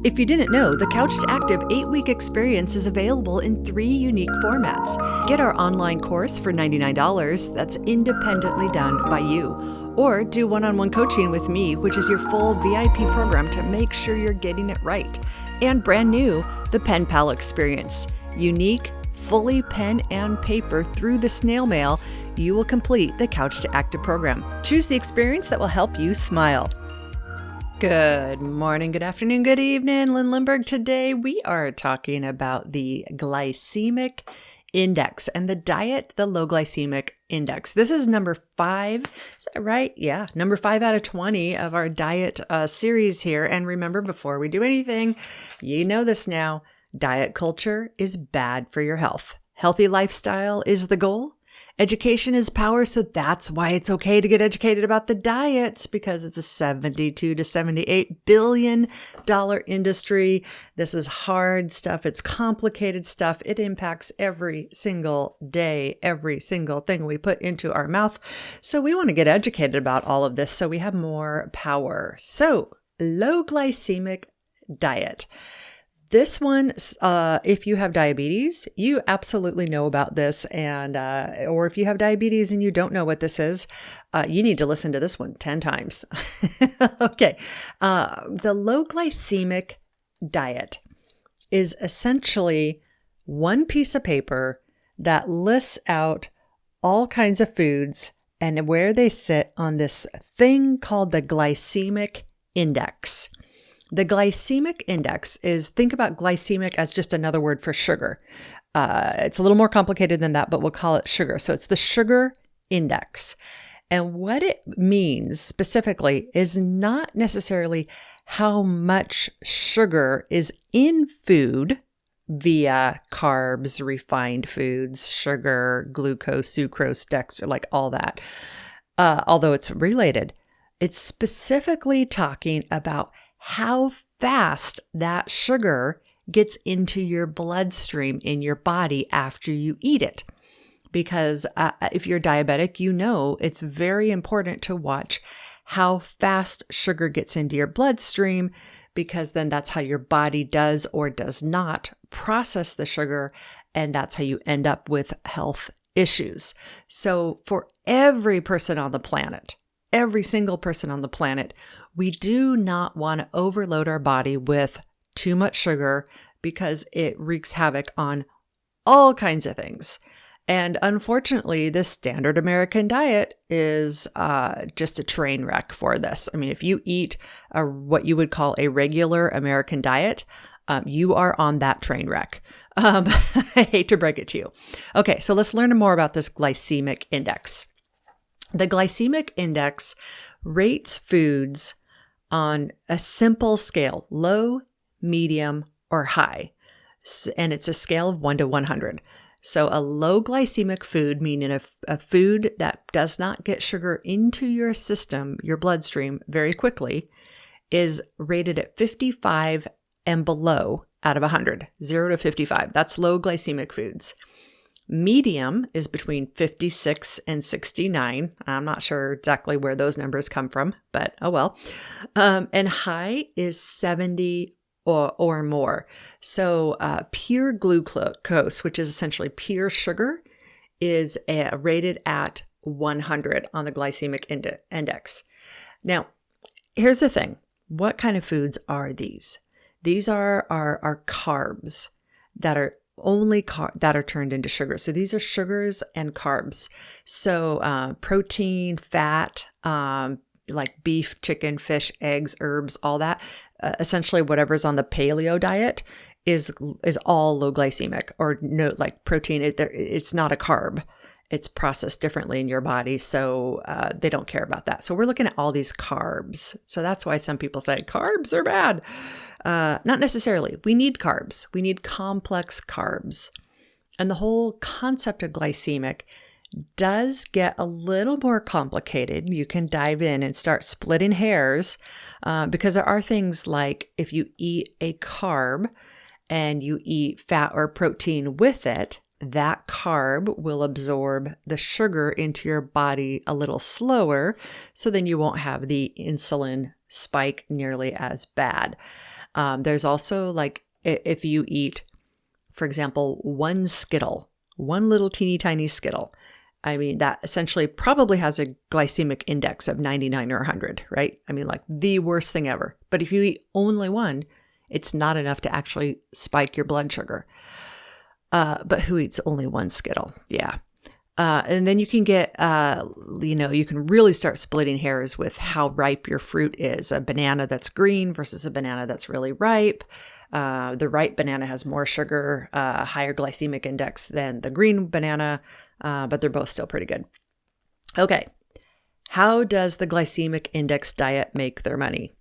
If you didn't know, the Couch to Active 8-week experience is available in 3 unique formats. Get our online course for $99 that's independently done by you. Or do one-on-one coaching with me, which is your full VIP program to make sure you're getting it right. And brand new, the Pen Pal experience. Unique, fully pen and paper through the snail mail, you will complete the Couch to Active program. Choose the experience that will help you smile. Good morning, good afternoon, good evening. Lynn Lindbergh. Today we are talking about the glycemic index and the diet, the low glycemic index. This is number 5. Is that right? Yeah, number 5 out of 20 of our diet series here. And remember, before we do anything, you know this now, diet culture is bad for your health. Healthy lifestyle is the goal. Education is power, so that's why it's okay to get educated about the diets, because it's a $72 to $78 billion industry. This is hard stuff. It's complicated stuff. It impacts every single day, every single thing we put into our mouth. So we want to get educated about all of this so we have more power. So low glycemic diet. This one, if you have diabetes, you absolutely know about this. And or if you have diabetes and you don't know what this is, you need to listen to this one 10 times. Okay. The low glycemic diet is essentially one piece of paper that lists out all kinds of foods and where they sit on this thing called the glycemic index. The glycemic index is, think about glycemic as just another word for sugar. It's a little more complicated than that, but we'll call it sugar. So it's the sugar index. And what it means specifically is not necessarily how much sugar is in food via carbs, refined foods, sugar, glucose, sucrose, dextrose, like all that. Although it's related, it's specifically talking about how fast that sugar gets into your bloodstream in your body after you eat it. Because if you're diabetic, you know it's very important to watch how fast sugar gets into your bloodstream, because then that's how your body does or does not process the sugar, and that's how you end up with health issues. So for every person on the planet, every single person on the planet, we do not want to overload our body with too much sugar, because it wreaks havoc on all kinds of things. And unfortunately, the standard American diet is just a train wreck for this. I mean, if you eat what you would call a regular American diet, you are on that train wreck. I hate to break it to you. Okay, so let's learn more about this glycemic index. The glycemic index rates foods on a simple scale, low, medium, or high. And it's a scale of 1 to 100. So a low glycemic food, meaning a food that does not get sugar into your system, your bloodstream, very quickly, is rated at 55 and below out of 100, 0 to 55. That's low glycemic foods. Medium is between 56 and 69. I'm not sure exactly where those numbers come from, but oh well. And high is 70 or more. So pure glucose, which is essentially pure sugar, is rated at 100 on the glycemic index. Now, here's the thing. What kind of foods are these? These are carbs that are that are turned into sugar. So these are sugars and carbs. So protein, fat, like beef, chicken, fish, eggs, herbs, all that. Essentially, whatever's on the paleo diet is all low glycemic, or no, like protein. It's not a carb. It's processed differently in your body, so they don't care about that. So we're looking at all these carbs. So that's why some people say carbs are bad. Not necessarily. We need carbs. We need complex carbs. And the whole concept of glycemic does get a little more complicated. You can dive in and start splitting hairs because there are things like if you eat a carb and you eat fat or protein with it, that carb will absorb the sugar into your body a little slower, so then you won't have the insulin spike nearly as bad. There's also like if you eat, for example, one Skittle, one little teeny tiny Skittle, I mean, that essentially probably has a glycemic index of 99 or 100, right? I mean, like the worst thing ever. But if you eat only one, it's not enough to actually spike your blood sugar. But who eats only one Skittle? Yeah. And then you can get, you can really start splitting hairs with how ripe your fruit is. A banana that's green versus a banana that's really ripe. The ripe banana has more sugar, higher glycemic index than the green banana, but they're both still pretty good. Okay. How does the glycemic index diet make their money?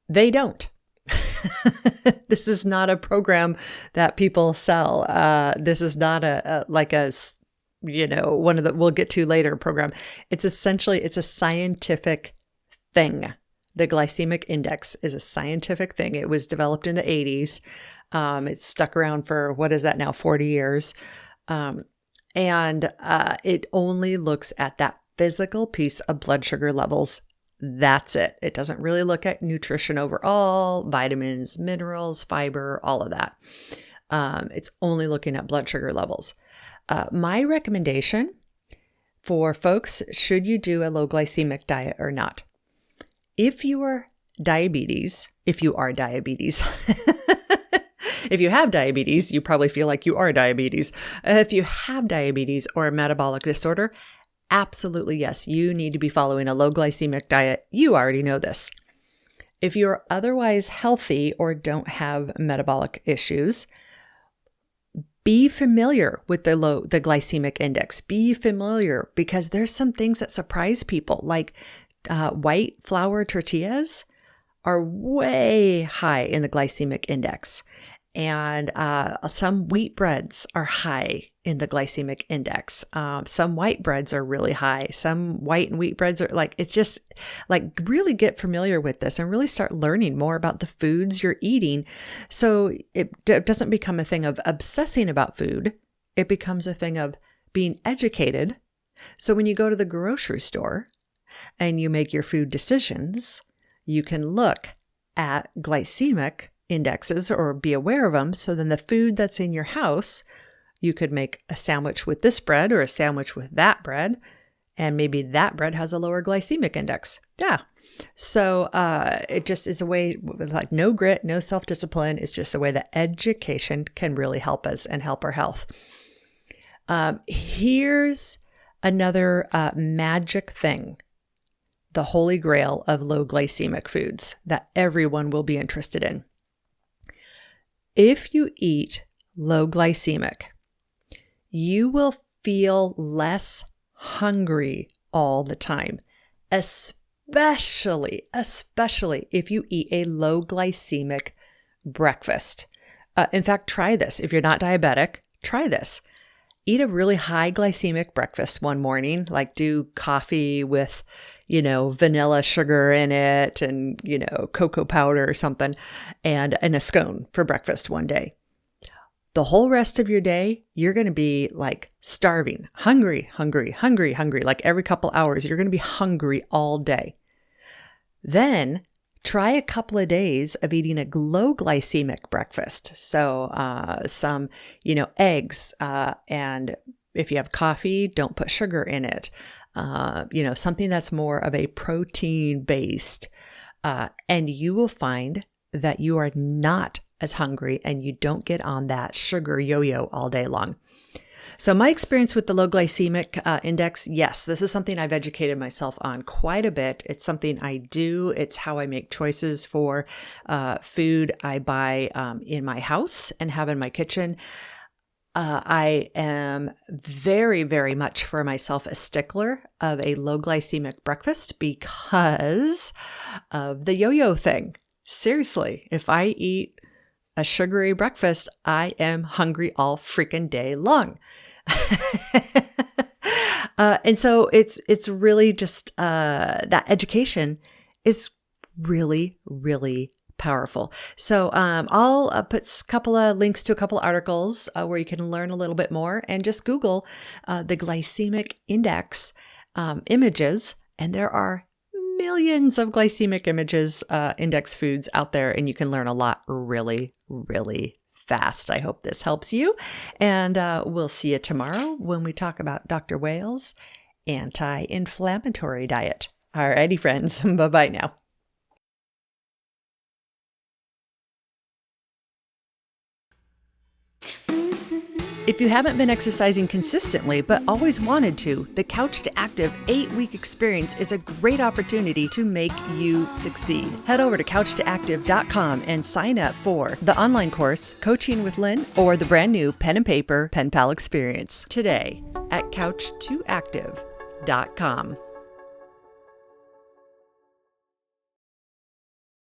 They don't. This is not a program that people sell. This is not one of the, we'll get to later program. It's a scientific thing. The glycemic index is a scientific thing. It was developed in the 80s. It's stuck around for, what is that now, 40 years. And it only looks at that physical piece of blood sugar levels. That's it. It doesn't really look at nutrition overall, vitamins, minerals, fiber, all of that. It's only looking at blood sugar levels. My recommendation for folks, should you do a low glycemic diet or not? If you are diabetes, if you have diabetes, you probably feel like you are diabetes. If you have diabetes or a metabolic disorder, absolutely yes, you need to be following a low glycemic diet. You already know this. If you're otherwise healthy or don't have metabolic issues, be familiar with the glycemic index. Be familiar, because there's some things that surprise people, like white flour tortillas are way high in the glycemic index. And some wheat breads are high in the glycemic index. Some white breads are really high. Some white and wheat breads are it's just like, really get familiar with this and really start learning more about the foods you're eating. So it doesn't become a thing of obsessing about food. It becomes a thing of being educated. So when you go to the grocery store and you make your food decisions, you can look at glycemic indexes or be aware of them. So then the food that's in your house, you could make a sandwich with this bread or a sandwich with that bread, and maybe that bread has a lower glycemic index. Yeah. So it just is a way with like no grit, no self-discipline. It's just a way that education can really help us and help our health. Here's another magic thing, the holy grail of low glycemic foods that everyone will be interested in. If you eat low glycemic, you will feel less hungry all the time, especially if you eat a low glycemic breakfast. In fact, try this. If you're not diabetic, try this. Eat a really high glycemic breakfast one morning, like do coffee with, vanilla sugar in it and, cocoa powder or something, and a scone for breakfast one day. The whole rest of your day, you're going to be like starving, hungry. Like every couple hours, you're going to be hungry all day. Then try a couple of days of eating a low glycemic breakfast. So some, eggs, and if you have coffee, don't put sugar in it. Something that's more of a protein based, and you will find that you are not as hungry and you don't get on that sugar yo-yo all day long. So my experience with the low glycemic index, yes, this is something I've educated myself on quite a bit. It's something I do. It's how I make choices for food I buy in my house and have in my kitchen. I am very, very much for myself a stickler of a low glycemic breakfast because of the yo-yo thing. Seriously, if I eat a sugary breakfast, I am hungry all freaking day long. And so it's really just that education is really, really powerful. So I'll put a couple of links to a couple of articles where you can learn a little bit more, and just Google the glycemic index images, and there are millions of glycemic images, index foods out there, and you can learn a lot really, really fast. I hope this helps you. And we'll see you tomorrow when we talk about Dr. Whale's anti-inflammatory diet. Alrighty, friends. Bye-bye now. If you haven't been exercising consistently but always wanted to, the Couch to Active 8-week experience is a great opportunity to make you succeed. Head over to couchtoactive.com and sign up for the online course, Coaching with Lynn, or the brand new pen and paper Pen Pal experience today at couchtoactive.com.